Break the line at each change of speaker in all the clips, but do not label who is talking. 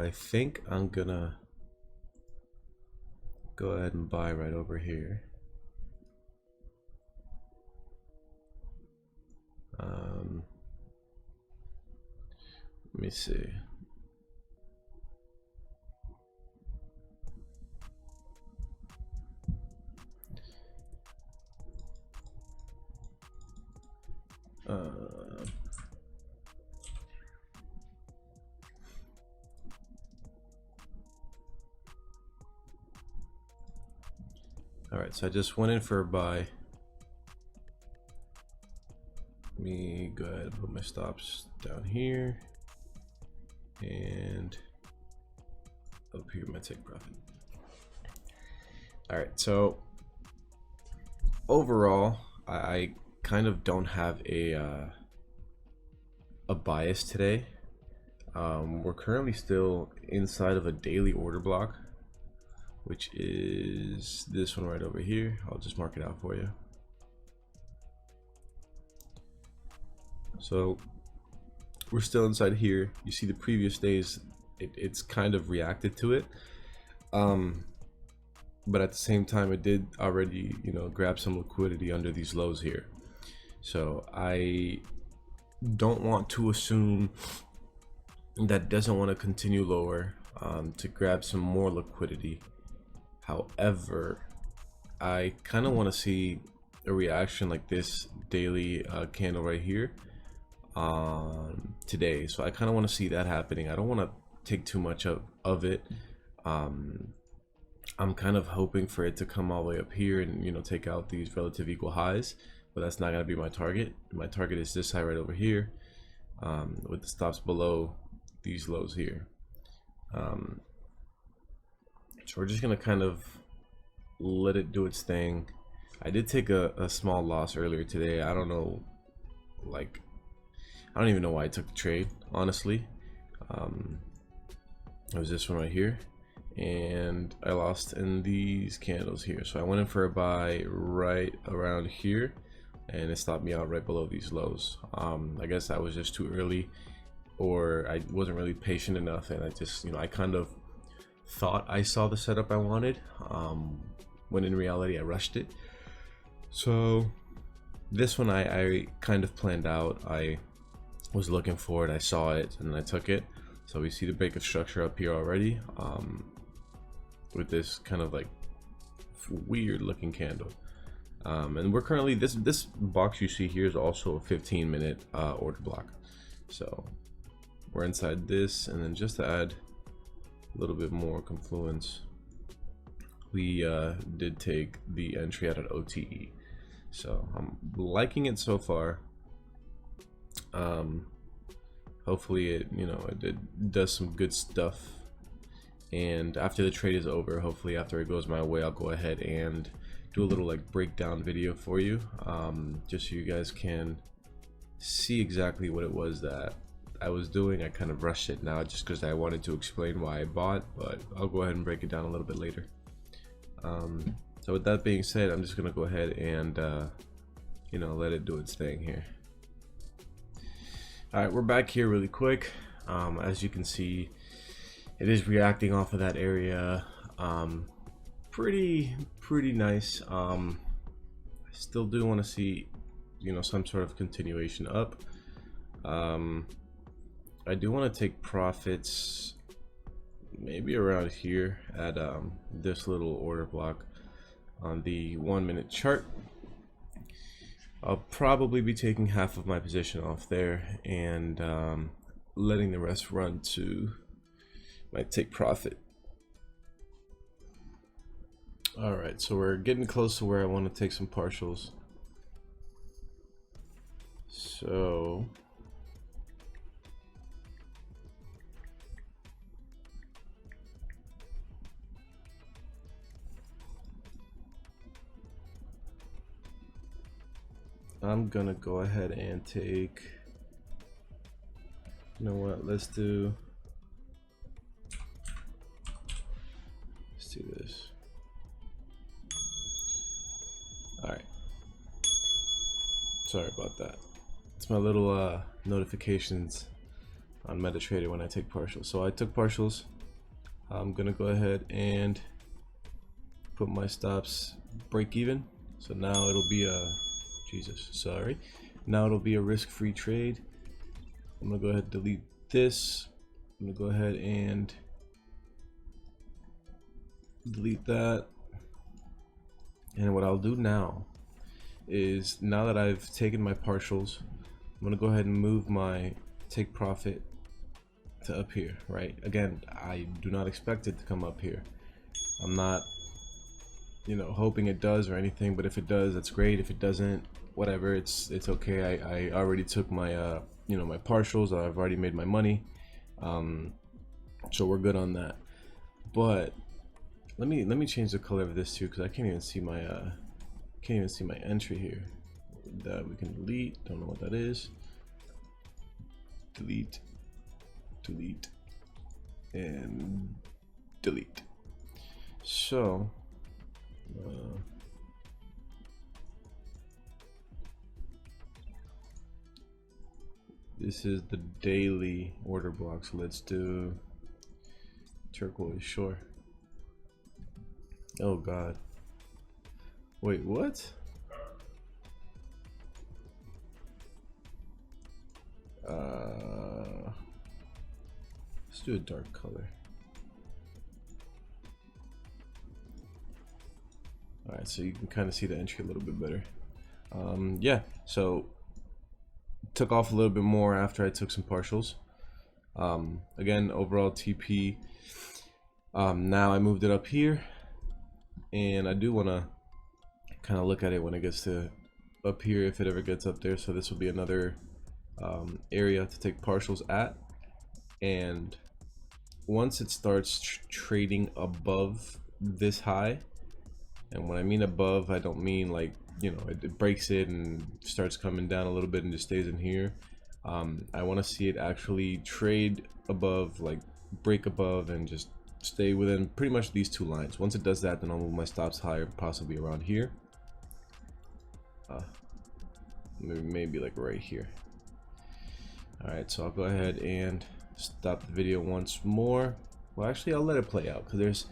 I think I'm gonna go ahead and buy right over here. Let me see. All right, so I just went in for a buy. Let me go ahead and put my stops down here and up here my take profit. All right, so overall, I kind of don't have a bias today. We're currently still inside of a daily order block, which is this one right over here. I'll just mark it out for you. So we're still inside here. You see the previous days, it's kind of reacted to it. But at the same time, it did already, grab some liquidity under these lows here. So I don't want to assume that it doesn't want to continue lower to grab some more liquidity. However, I kind of want to see a reaction like this daily candle right here today. So I kind of want to see that happening. I don't want to take too much of it. I'm kind of hoping for it to come all the way up here and take out these relative equal highs, but that's not going to be my target. My target is this high right over here with the stops below these lows here. So we're just going to kind of let it do its thing. I did take a small loss earlier today. I don't know, I don't even know why I took the trade, honestly. It was this one right here, and I lost in these candles here. So I went in for a buy right around here, and it stopped me out right below these lows. I guess I was just too early, or I wasn't really patient enough, and I just, I kind of thought I saw the setup I wanted, when in reality I rushed it. So this one I kind of planned out. I was looking for it, I saw it, and then I took it. So we see the break of structure up here already, with this kind of weird looking candle. And we're currently, this box you see here is also a 15-minute order block. So we're inside this, and then just to add a little bit more confluence, we did take the entry out at OTE. So I'm liking it so far. Hopefully it does some good stuff, and after the trade is over, hopefully after it goes my way, I'll go ahead and do a little breakdown video for you, just so you guys can see exactly what it was that I was doing. I kind of rushed it now just because I wanted to explain why I bought, but I'll go ahead and break it down a little bit later. So with that being said, I'm just gonna go ahead and let it do its thing here. All right, we're back here really quick. As you can see, it is reacting off of that area. Pretty nice. I still do want to see some sort of continuation up. I do want to take profits maybe around here at this little order block on the 1 minute chart. I'll probably be taking half of my position off there and letting the rest run to my take profit. All right, so we're getting close to where I want to take some partials. So I'm gonna go ahead and take, let's do this. All right, sorry about that. It's my little notifications on MetaTrader when I take partials. So I took partials I'm gonna go ahead and put my stops break even. So now it'll be a now it'll be a risk-free trade. I'm gonna go ahead and delete this. I'm gonna go ahead and delete that. And what I'll do now is, now that I've taken my partials, I'm gonna go ahead and move my take profit to up here, right? Again, I do not expect it to come up here. I'm not, you know, hoping it does or anything, but if it does, that's great. If it doesn't, whatever, it's okay. I already took my you know, my partials. I've already made my money, so we're good on that. But let me change the color of this too, because I can't even see my entry here. That we can delete. Don't know what that is. Delete, delete, and delete. So this is the daily order block, so let's do turquoise. Sure. Oh god, wait, what? Let's do a dark color. Alright, so you can kind of see the entry a little bit better. Yeah, so took off a little bit more after I took some partials. Again, overall TP. Now I moved it up here, and I do want to kind of look at it when it gets to up here, if it ever gets up there. So this will be another area to take partials at, and once it starts trading above this high, and when I mean above, I don't mean like, you know, it breaks it and starts coming down a little bit and just stays in here. I want to see it actually trade above, like break above, and just stay within pretty much these two lines. Once it does that, then I'll move my stops higher, possibly around here. Maybe like right here. Alright, so I'll go ahead and stop the video once more. Well, actually, I'll let it play out, because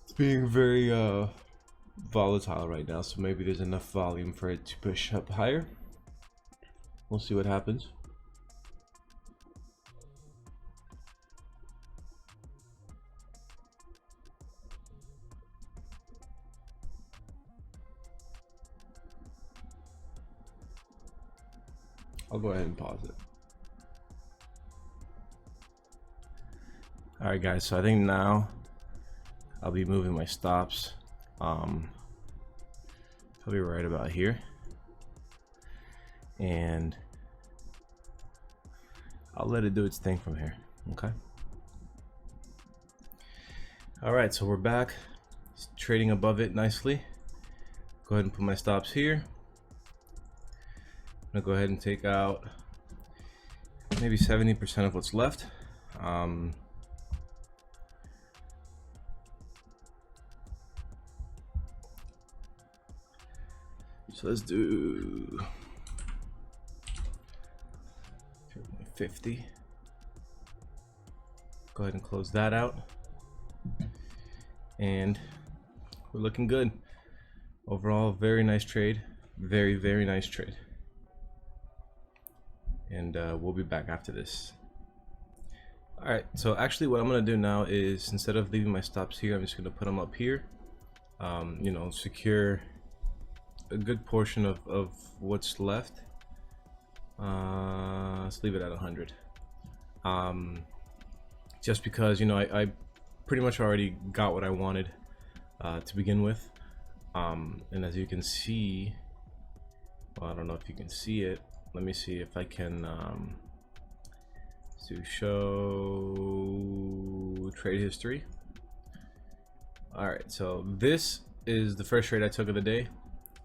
it's being very volatile right now, so maybe there's enough volume for it to push up higher. We'll see what happens. I'll go ahead and pause it. Alright guys, so I think now I'll be moving my stops probably right about here, and I'll let it do its thing from here. Okay. Alright, so we're back. It's trading above it nicely. Go ahead and put my stops here. I'm gonna go ahead and take out maybe 70% of what's left. So let's do 50. Go ahead and close that out, and we're looking good. Overall, very nice trade. Very nice trade. And we'll be back after this. Alright, so actually what I'm gonna do now is, instead of leaving my stops here, I'm just gonna put them up here. You know, secure a good portion of what's left. Let's leave it at 100. Just because, you know, I pretty much already got what I wanted to begin with. And as you can see, well, I don't know if you can see it. Let me see if I can to show trade history. Alright, so this is the first trade I took of the day.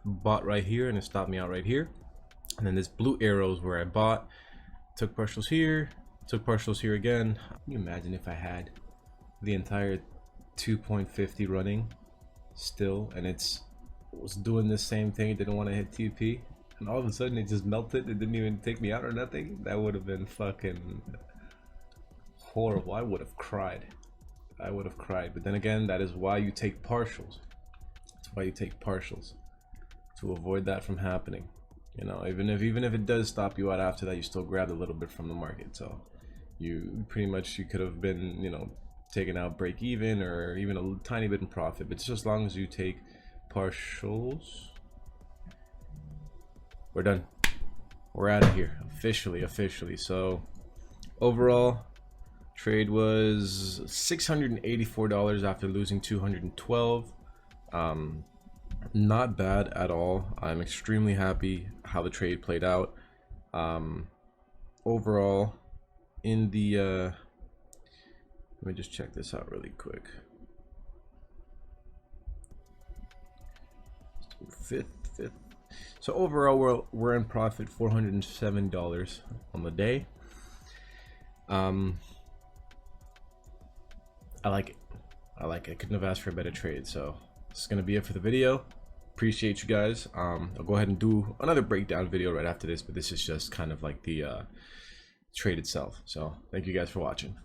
Bought right here, and it stopped me out right here. And then this blue arrow is where I bought, took partials here, took partials here again. Can you imagine if I had the entire 2.50 running still, and was doing the same thing, it didn't want to hit TP, and all of a sudden it just melted, it didn't even take me out or nothing? That would have been fucking horrible. I would have cried. I would have cried. But then again, that is why you take partials. That's why you take partials, to avoid that from happening. You know, even if it does stop you out after that, you still grabbed a little bit from the market. So you pretty much, you could have been, you know, taken out break even or even a tiny bit in profit. But just as long as you take partials, we're done. We're out of here officially. So overall, trade was $684 after losing $212. Not bad at all. I'm extremely happy how the trade played out. Overall, in the let me just check this out really quick. Fifth. So overall, we're in profit, $407 on the day. I like it. I couldn't have asked for a better trade. So this is gonna be it for the video. Appreciate you guys. I'll go ahead and do another breakdown video right after this, but this is just kind of like the trade itself. So thank you guys for watching.